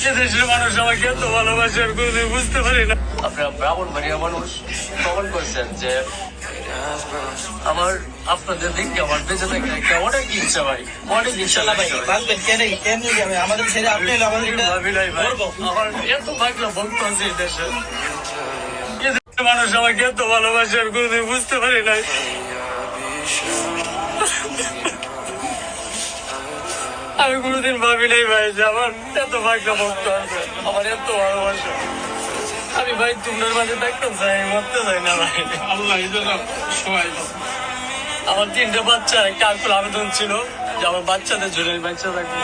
এদেশের মানুষ আমাকে এত ভালোবাসে আর কোনোদিন বুঝতে পারি না। আপনারা ব্রাহ্মণবাড়িয়া মানুষ কমেন্ট করছেন যে আমার আপনাদের দিকে আমার বেঁচে থাকা একটা অনেক ইচ্ছা ভাই, অনেক ইচ্ছা ভাই। আমাদের ছেড়ে আপনি ভাবি নাই ভাই, আমার এত ভাগ্য ভক্ত আছে এই দেশে। এদেশের মানুষ আমাকে এত ভালোবাসে আর কোনোদিন বুঝতে পারি নাই। আমি কোনোদিন ভাবি নাই ভাই যে আমার এত ভাগ্য ভক্ত আছে, আমার এত ভালোবাসা। আমি ভাই তোমার মাঝে থাকতে চাই, মরতে চাই না ভাই। আল্লাহ সবাই আমার 3টে বাচ্চা, একটা আকুল আবেদন ছিল যে আমার বাচ্চাদের জন্য বাচ্চা থাকবো,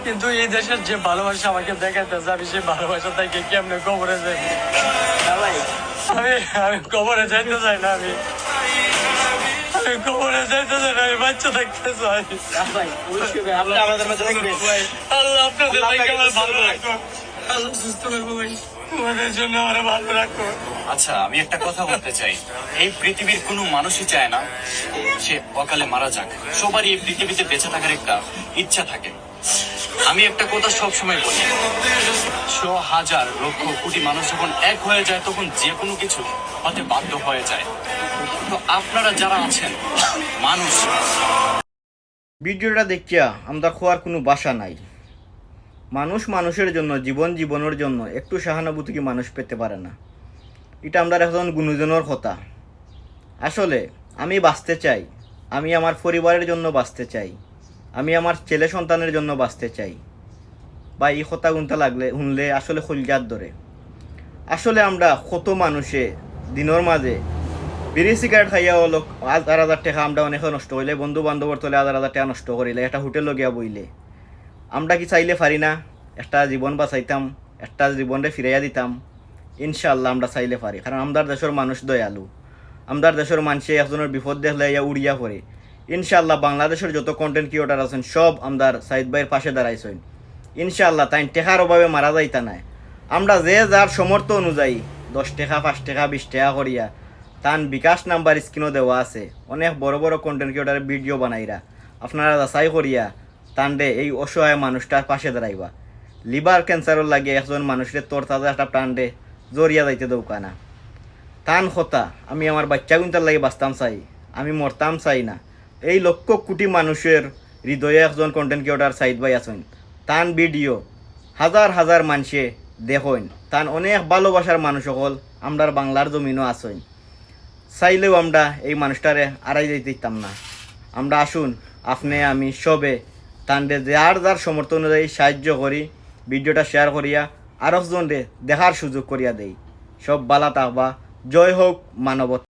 কিন্তু এই দেশের যে ভালোবাসা আমাকে দেখাইতেছে, আমি সেই ভালোবাসা থেকে কেমনে কবরে যাই ভাই। আমি কবরে যাইতে চাই না, আমি কবরে যাইতে চাই না, আমি বাচ্চা থাকতে চাই। আল্লাহ আপনাদের আমার ভালো রাখো, আল্লাহ সুস্থ করবো ভাই, তোমাদের জন্য আমার ভালো রাখো। আচ্ছা, আমি একটা কথা বলতে চাই, এই পৃথিবীর কোনো মানুষই চায় না সে অকালে মারা যাক। সবারই এই পৃথিবীতে বেঁচে থাকার একটা ইচ্ছা থাকে। আমি একটা কথা সবসময় বলি, 100,000 লক্ষ কোটি মানুষ যখন এক হয়ে যায় তখন যে কোনো কিছু হতে বাধ্য হয়ে যায়। তো আপনারা যারা আছেন মানুষ, ভিডিওটা দেখিয়া আমরা খোয়ার কোনো বাসা নাই। মানুষ মানুষের জন্য, জীবনের জন্য একটু সহানুভূতি কি মানুষ পেতে পারে না? এটা আমরা এখন গুণজনের কথা। আসলে আমি বাঁচতে চাই, আমি আমার পরিবারের জন্য বাঁচতে চাই, আমি আমার ছেলে সন্তানের জন্য বাঁচতে চাই। বা এই কথা গুনতে লাগলে শুনলে আসলে খলজাত ধরে। আসলে আমরা কত মানুষে দিনের মাঝে বিড়ি সিগারেট খাইয়া হলো 1000 টাকা আমরা অনেক নষ্ট হইলে, বন্ধু বান্ধবর তলে 1000 টাকা নষ্ট করিলে, একটা হোটেল গিয়া বইলে, আমরা কি চাইলে পারি না একটা জীবন বাঁচাইতাম, একটা জীবনরে ফিরাইয়া দিতাম? ইনশাআল্লাহ আমরা চাইলে পারি, কারণ আমাদের দেশের মানুষ দয়ালু। আমাদের দেশের মানুষে একজনের বিপদ দেখলে ইয়া উড়িয়া পড়ে। ইনশাআল্লাহ বাংলাদেশের যত কন্টেন্ট ক্রিয়েটার আছেন সব আমাদের সাইদ ভাইয়ের পাশে দাঁড়াইছেন। ইনশাআল্লাহ তাই টেকার অভাবে মারা যাইতা নাই। আমরা যে যার সমর্থ অনুযায়ী 10 টাকা, 5 টাকা, 20 টাকা করিয়া তান বিকাশ নাম্বার স্ক্রিনও দেওয়া আছে। অনেক বড় বড় কন্টেন্ট ক্রিয়েটারের ভিডিও বানাইরা আপনারা যাচাই করিয়া তান্ডে এই অসহায় মানুষটার পাশে দাঁড়াইবা। লিভার ক্যান্সারের লাগে একজন মানুষের তরতাজা একটা প্রাণে জড়িয়া যাইতে দৌকা না। তান কথা আমি আমার বাচ্চা গুনতার লাগে বাঁচতাম চাই, আমি মরতাম চাই না। এই লক্ষ কোটি মানুষের হৃদয়ে একজন কন্টেন্ট ক্রিয়েটার সাইদ ভাই আছেন, তান ভিডিও হাজার হাজার মানুষে দেখেন, তান অনেক ভালোবাসার মানুষ সকল আমরার বাংলার জমিনও আছেন। চাইলেও আমরা এই মানুষটারে আড়াই যাইতে দিতাম না। আমরা আসুন আপনি আমি সবে তান্ডে যার যার সমর্থন অনুযায়ী সাহায্য করি, ভিডিওটা শেয়ার করিয়া আরেকজনরে দেখার সুযোগ করিয়া দেই। সব বালা থাকবা। জয় হোক মানবতা।